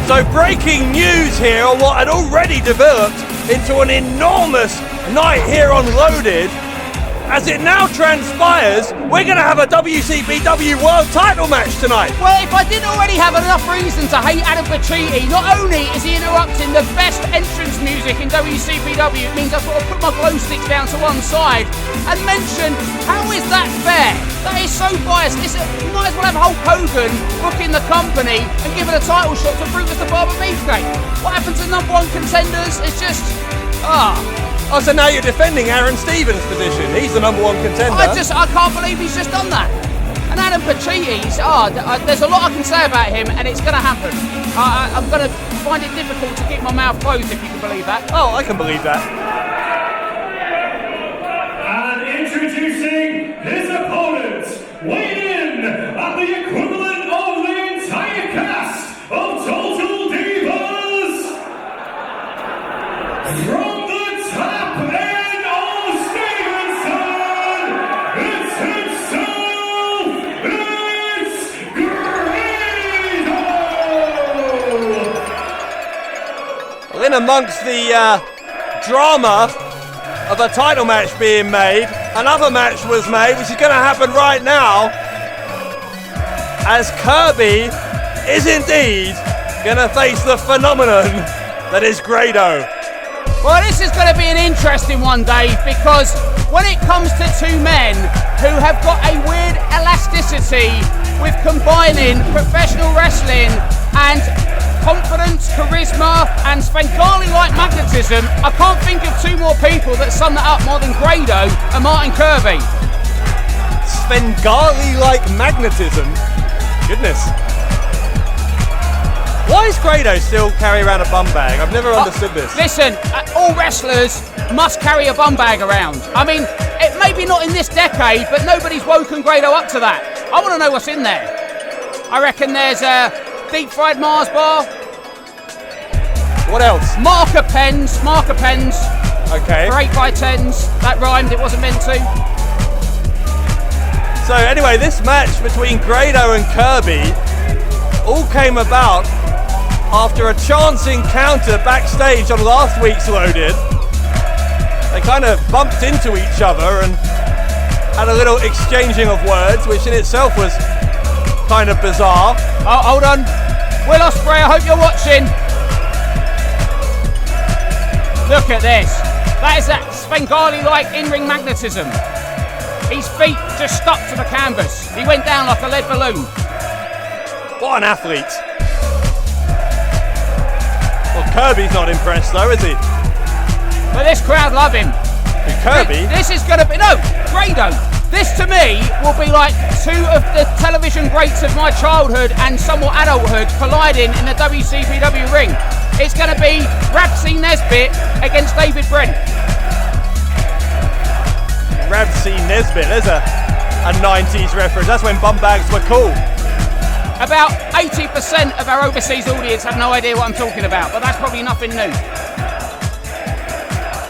So breaking news here on what had already developed into an enormous night here on Loaded. As it now transpires, we're going to have a WCPW World Title match tonight. Well, if I didn't already have enough reason to hate Adam Pacitti, not only is he interrupting the best entrance music in WCPW, it means I've got to put my glow sticks down to one side and mention, how is that fair? That is so biased. You might as well have Hulk Hogan booking the company and giving a title shot to Brutus the Barber Beefcake. What happens to number one contenders? It's just, Oh, so now you're defending Aaron Stevens' position. He's the number one contender. I can't believe he's just done that. And Adam Pacitti's, there's a lot I can say about him, and it's going to happen. I'm going to find it difficult to keep my mouth closed, if you can believe that. Oh, I can believe that. And introducing his opponent, weighing in at the equivalent of the entire cast of Total Divas. From the top end of Stevenson, it's himself, it's Grado! Well, in amongst the drama of a title match being made, another match was made, which is going to happen right now, as Kirby is indeed going to face the phenomenon that is Grado. Well, this is going to be an interesting one, Dave, because when it comes to two men who have got a weird elasticity with combining professional wrestling and confidence, charisma, and Svengali-like magnetism, I can't think of two more people that sum that up more than Grado and Martin Kirby. Svengali-like magnetism? Goodness. Why does Grado still carry around a bum bag? I've never understood this. Listen, all wrestlers must carry a bum bag around. I mean, it may be not in this decade, but nobody's woken Grado up to that. I want to know what's in there. I reckon there's a deep fried Mars bar. What else? Marker pens. Okay. For 8x10s. That rhymed, it wasn't meant to. So anyway, this match between Grado and Kirby all came about after a chance encounter backstage on last week's Loaded. They kind of bumped into each other and had a little exchanging of words, which in itself was kind of bizarre. Oh, hold on. Will Ospreay, I hope you're watching. Look at this. That is that Svengali-like in-ring magnetism. His feet just stuck to the canvas. He went down like a lead balloon. What an athlete. Well, Kirby's not impressed though, is he? But this crowd love him. Kirby? This is going to be... No, Grado. This to me will be like two of the television greats of my childhood and somewhat adulthood colliding in the WCPW ring. It's going to be Rabsy Nesbitt against David Brent. Rabsy Nesbitt, there's a 90s reference. That's when bum bags were cool. About 80% of our overseas audience have no idea what I'm talking about, but that's probably nothing new.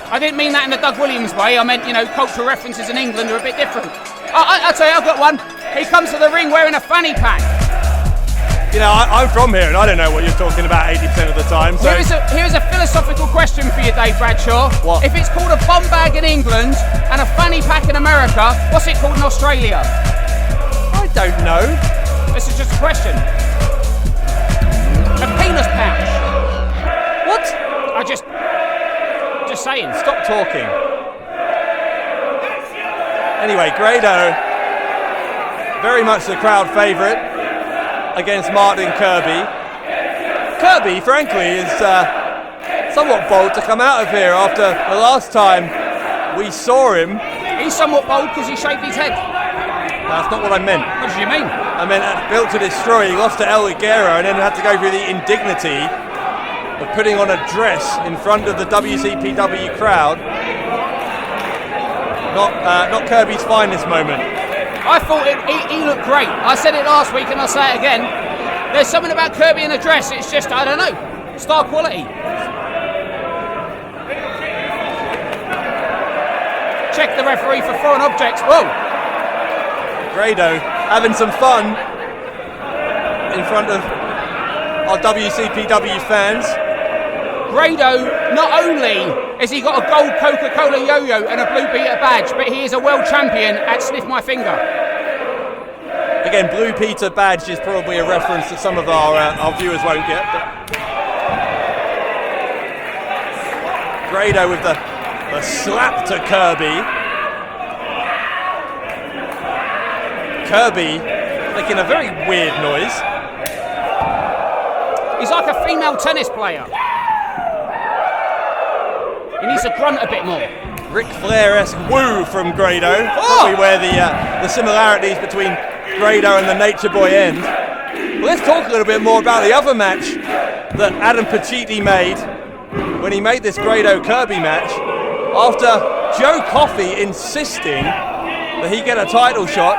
I didn't mean that in the Doug Williams way. I meant, cultural references in England are a bit different. I'll tell you, I've got one. He comes to the ring wearing a fanny pack. I'm from here and I don't know what you're talking about 80% of the time. So Here's a philosophical question for you, Dave Bradshaw. What? If it's called a bum bag in England and a fanny pack in America, what's it called in Australia? I don't know. This is just a question. A penis pouch. What? I just saying. Stop talking. Anyway, Grado, very much the crowd favourite against Martin Kirby. Kirby, frankly, is somewhat bold to come out of here after the last time we saw him. He's somewhat bold because he shaved his head. That's not what I meant. What did you mean? I meant Built to Destroy. He lost to El Ligero and then had to go through the indignity of putting on a dress in front of the WCPW crowd. Not Kirby's finest moment. I thought he looked great. I said it last week and I'll say it again. There's something about Kirby in a dress, it's just, I don't know, star quality. Check the referee for foreign objects. Whoa! Grado having some fun in front of our WCPW fans. Grado, not only has he got a gold Coca-Cola yo-yo and a blue Peter badge, but he is a world champion at Sniff My Finger. Again, Blue Peter badge is probably a reference that some of our viewers won't get. But Grado with the slap to Kirby. Kirby making a very weird noise. He's like a female tennis player. He needs to grunt a bit more. Ric Flair-esque woo from Grado. Probably where the similarities between Grado and the Nature Boy end. Well, let's talk a little bit more about the other match that Adam Pacitti made when he made this Grado Kirby match. After Joe Coffey insisting that he get a title shot,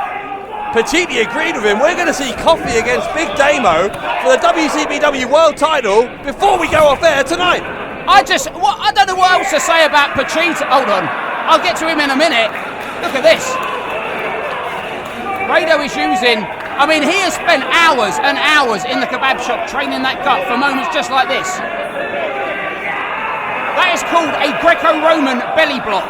Pacitti agreed with him. We're going to see Coffey against Big Damo for the WCPW World title before we go off air tonight. I don't know what else to say about Pacitti. Hold on, I'll get to him in a minute. Look at this. Grado is using, he has spent hours and hours in the kebab shop training that gut for moments just like this. That is called a Greco-Roman belly block.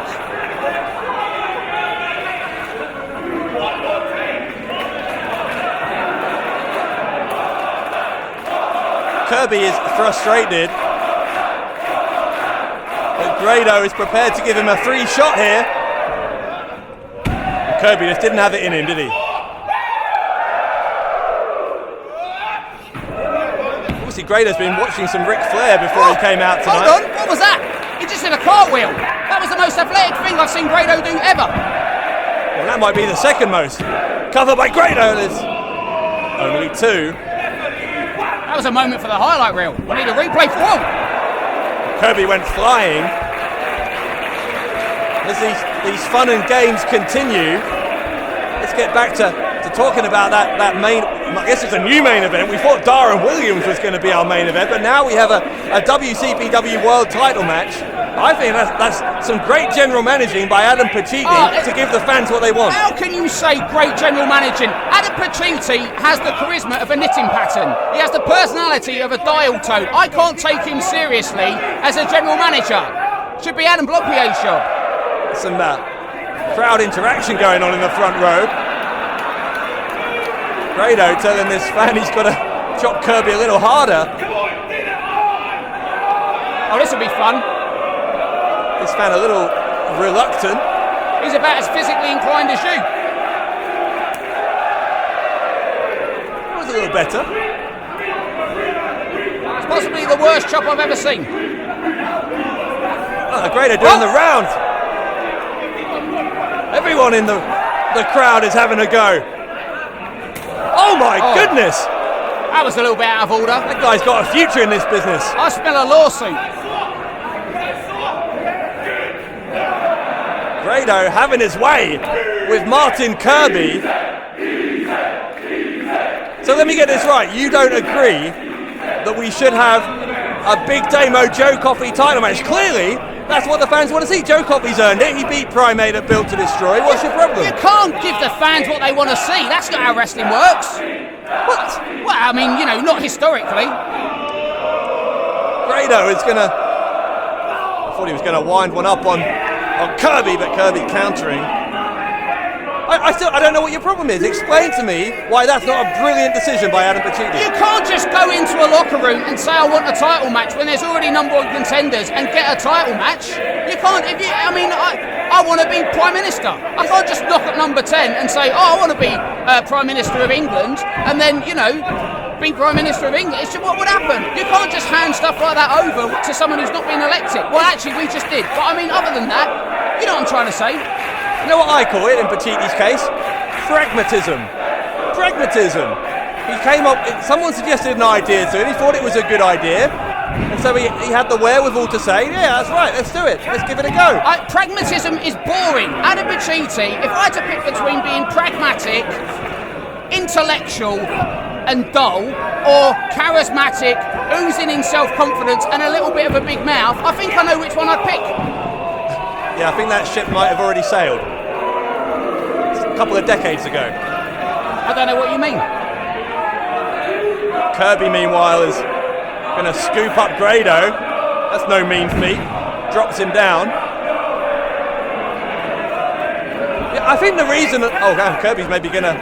Kirby is frustrated, but Grado is prepared to give him a free shot here. Kirby just didn't have it in him, did he? Obviously, Grado's been watching some Ric Flair before he came out tonight. Hold on, what was that? He just did a cartwheel. That was the most athletic thing I've seen Grado do ever. Well, that might be the second most. Covered by Grado. There's only two. That was a moment for the highlight reel. We need a replay for all. Kirby went flying. As these fun and games continue, let's get back to talking about that main, I guess it's a new main event. We thought Darren Williams was going to be our main event, but now we have a WCPW World title match. I think that's some great general managing by Adam Pacitti to give the fans what they want. How can you say great general managing? Adam Pacitti has the charisma of a knitting pattern. He has the personality of a dial tone. I can't take him seriously as a general manager. Should be Adam Blockier's job. Some crowd interaction going on in the front row. Grado telling this fan he's got to chop Kirby a little harder. Oh, this will be fun. This fan a little reluctant. He's about as physically inclined as you. That was a little better. It's possibly the worst chop I've ever seen. Oh, Grado doing the round. Everyone in the crowd is having a go. Oh my goodness! That was a little bit out of order. That guy's got a future in this business. I smell a lawsuit. Grado having his way with Martin Kirby. So let me get this right. You don't agree that we should have a Big Damo Joe Coffey title match? Clearly, that's what the fans want to see. Joe Coffey's earned it. He beat Primate at Built to Destroy. What's your problem? You can't give the fans what they want to see. That's not how wrestling works. What? Well, not historically. Grado is going to... I thought he was going to wind one up on Kirby, but Kirby countering. I don't know what your problem is. Explain to me why that's not a brilliant decision by Adam Pacitti. You can't just go into a locker room and say I want a title match when there's already number one contenders and get a title match. You can't. I want to be Prime Minister. I can't just knock at number 10 and say, I want to be Prime Minister of England, and then be Prime Minister of England. What would happen? You can't just hand stuff like that over to someone who's not been elected. Well, actually, we just did. But other than that, you know what I'm trying to say. You know what I call it in Pacitti's case? Pragmatism. Pragmatism. He came up, someone suggested an idea to him, he thought it was a good idea, and so he had the wherewithal to say, yeah, that's right, let's do it, let's give it a go. Pragmatism is boring. Adam Pacitti, if I had to pick between being pragmatic, intellectual and dull, or charismatic, oozing in self-confidence and a little bit of a big mouth, I think I know which one I'd pick. Yeah, I think that ship might have already sailed. A couple of decades ago. I don't know what you mean. Kirby, meanwhile, is going to scoop up Grado. That's no mean feat. Drops him down. Yeah, I think the reason... Kirby's maybe going to...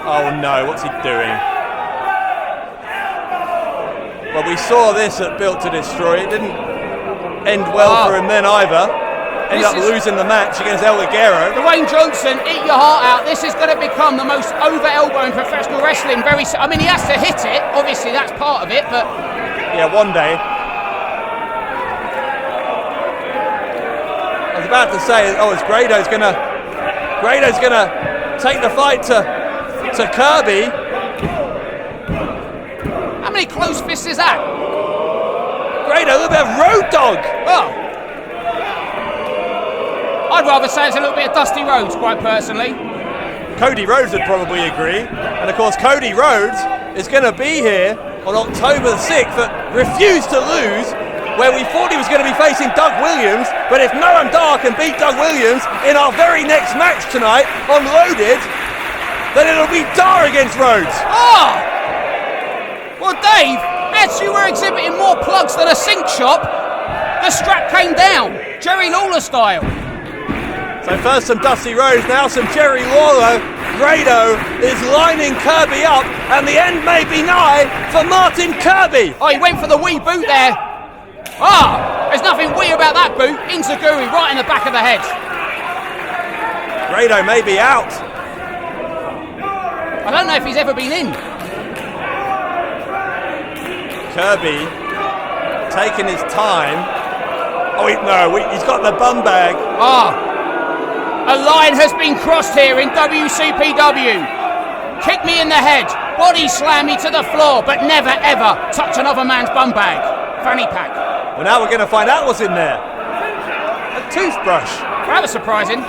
Oh no, what's he doing? Well, we saw this at Built to Destroy. It didn't end well for him then either. Ended up losing the match against El Ligero. Dwayne Johnson, eat your heart out. This is going to become the most over-elbow in professional wrestling. He has to hit it. Obviously, that's part of it, but... Yeah, one day. I was about to say, is Grado's going to take the fight to Kirby. How many close fists is that? Grado, a little bit of Road Dogg. Oh. I'd rather say it's a little bit of Dusty Rhodes, quite personally. Cody Rhodes would probably agree. And of course, Cody Rhodes is going to be here on October the 6th, but refused to lose, where we thought he was going to be facing Doug Williams. But if Noam Dar can beat Doug Williams in our very next match tonight on Loaded, then it'll be Dar against Rhodes. Oh! Well, Dave, as you were exhibiting more plugs than a sink shop, the strap came down, Jerry Lawler style. So first some Dusty Rhodes, now some Jerry Lawler. Grado is lining Kirby up, and the end may be nigh for Martin Kirby. Oh, he went for the wee boot there. There's nothing wee about that boot. Inzaguri right in the back of the head. Grado may be out. I don't know if he's ever been in. Kirby taking his time. He's got the bum bag. A line has been crossed here in WCPW. Kick me in the head, body slam me to the floor, but never ever touch another man's bum bag. Fanny pack. Well, now we're going to find out what's in there. A toothbrush. That was surprising.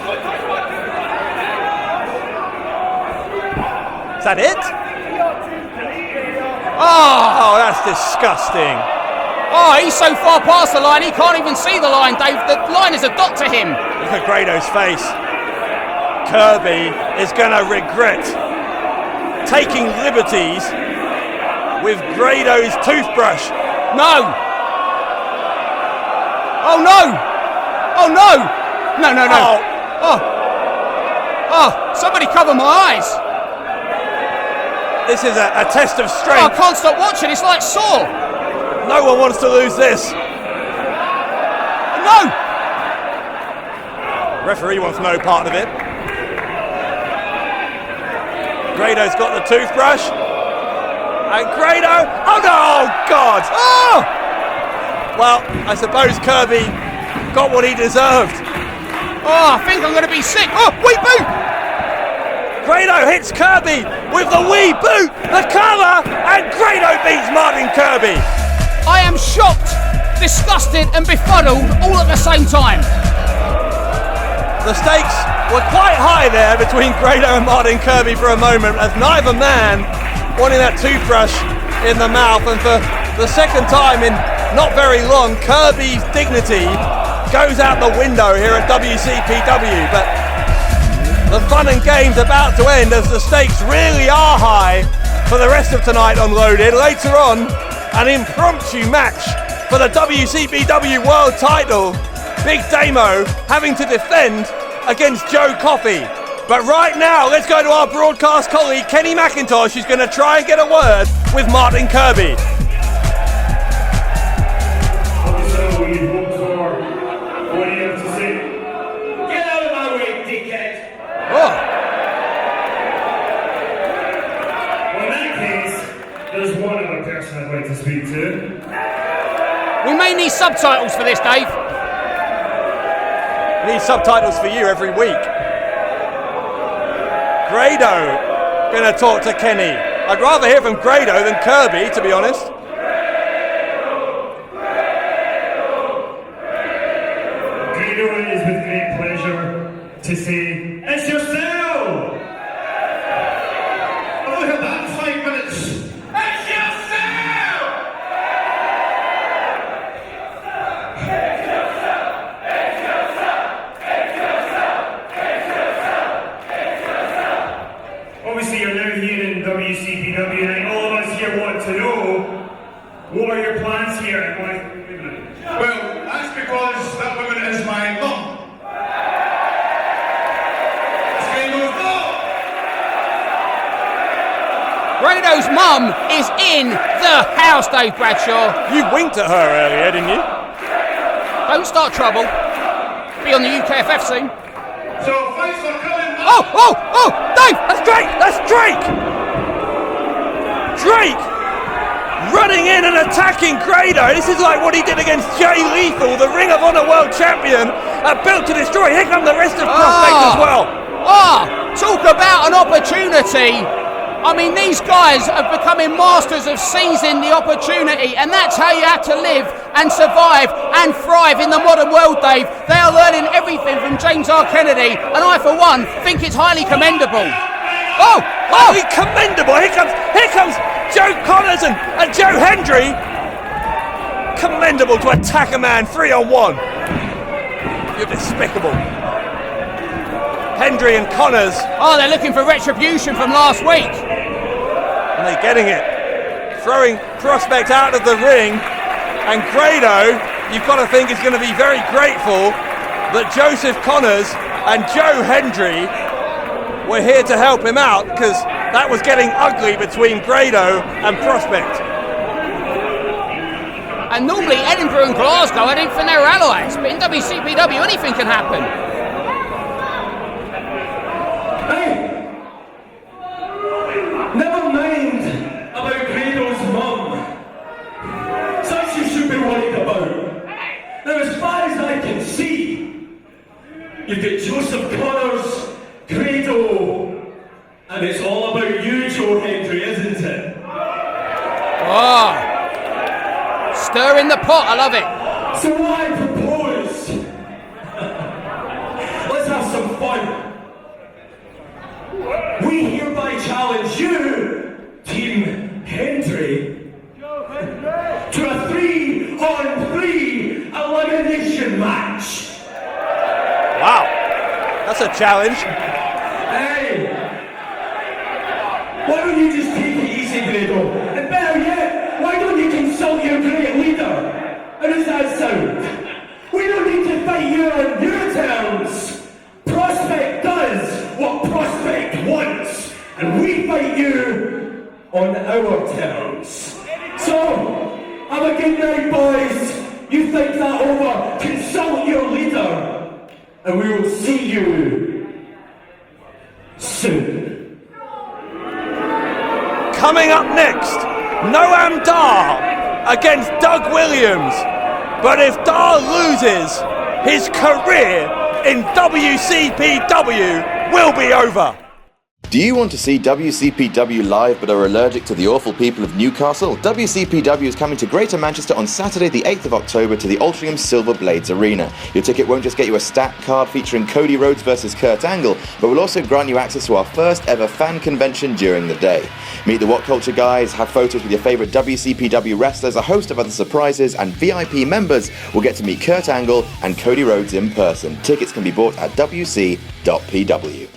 Is that it? Oh, that's disgusting. Oh, he's so far past the line, he can't even see the line, Dave. The line is a dot to him. Look at Grado's face. Kirby is going to regret taking liberties with Grado's toothbrush. No. Oh, no. Oh, no. No. Somebody cover my eyes. This is a test of strength. I can't stop watching, it's like Saw. No one wants to lose this. No! Referee wants no part of it. Grado's got the toothbrush. And Grado... Oh no! Oh God! Oh! Well, I suppose Kirby got what he deserved. I think I'm going to be sick. Wee boot! Grado hits Kirby with the wee boot, the cover, and Grado beats Martin Kirby. I am shocked, disgusted and befuddled all at the same time. The stakes were quite high there between Grado and Martin Kirby for a moment, as neither man wanting that toothbrush in the mouth, and for the second time in not very long, Kirby's dignity goes out the window here at WCPW. But the fun and games about to end, as the stakes really are high for the rest of tonight on Loaded. Later on, an impromptu match for the WCPW World Title. Big Damo having to defend against Joe Coffey. But right now, let's go to our broadcast colleague, Kenny McIntosh, who's going to try and get a word with Martin Kirby. So you've walked for. What do you have to say? Get out of my way, dickhead! Oh. Well, in that case, there's one other person I'd like to speak to. We may need subtitles for this, Dave. We need subtitles for you every week. Grado gonna talk to Kenny. I'd rather hear from Grado than Kirby, to be honest. Grado, it is with great pleasure to say, it's yourself! I've only heard that in 5 minutes. It's yourself! Obviously, you're now here in WCPW, and all of us here here want to know, what are your plans here? And wait a minute. Well, that's because that woman is my mum. It's Grado's mum. Grado's mum is in the house, Dave Bradshaw. You winked at her earlier, didn't you? Don't start trouble. Be on the UKFF soon. So thanks for coming. Oh, Dave! That's Drake! That's Drake! Drake! Running in and attacking Grado. This is like what he did against Jay Lethal, the Ring of Honor World Champion, Built to Destroy. Here come the rest of Prospect as well. Talk about an opportunity. I mean, these guys are becoming masters of seizing the opportunity, and that's how you have to live and survive and thrive in the modern world, Dave. They are learning everything from James R. Kennedy, and I, for one, think it's highly commendable. Highly commendable. Here comes Joe Connors and Joe Hendry. Commendable to attack a man 3-on-1. You're despicable. Hendry and Connors. They're looking for retribution from last week. And they're getting it. Throwing Prospect out of the ring. And Grado, you've got to think, is going to be very grateful that Joseph Connors and Joe Hendry were here to help him out, because that was getting ugly between Grado and Prospect. And normally Edinburgh and Glasgow, I didn't think they were allies, but in WCPW anything can happen. Never mind about Grado's mum. Such you should be worried about. Now, as far as I can see, you've got Joseph Connors, Grado, and it's all about you, Joe Hendry, isn't it? Stir in the pot, I love it. So what I propose, let's have some fun. We hereby challenge you, Team Hendry, to a 3-on-3 elimination match. Wow, that's a challenge. Hey, why don't you just take it easy, Grado? And better yet, why don't you consult your great leader? How does that sound? We don't need to fight you on your terms. Prospect does what Prospect wants, and we fight you on our terms. So, have a good night, boys. You think that over, consult your leader, and we will see you soon. Coming up next, Noam Dar against Doug Williams. But if Dar loses, his career in WCPW will be over. Do you want to see WCPW live but are allergic to the awful people of Newcastle? WCPW is coming to Greater Manchester on Saturday the 8th of October to the Altrincham Silver Blades Arena. Your ticket won't just get you a stat card featuring Cody Rhodes versus Kurt Angle, but will also grant you access to our first ever fan convention during the day. Meet the What Culture guys, have photos with your favourite WCPW wrestlers, a host of other surprises, and VIP members will get to meet Kurt Angle and Cody Rhodes in person. Tickets can be bought at WC.PW.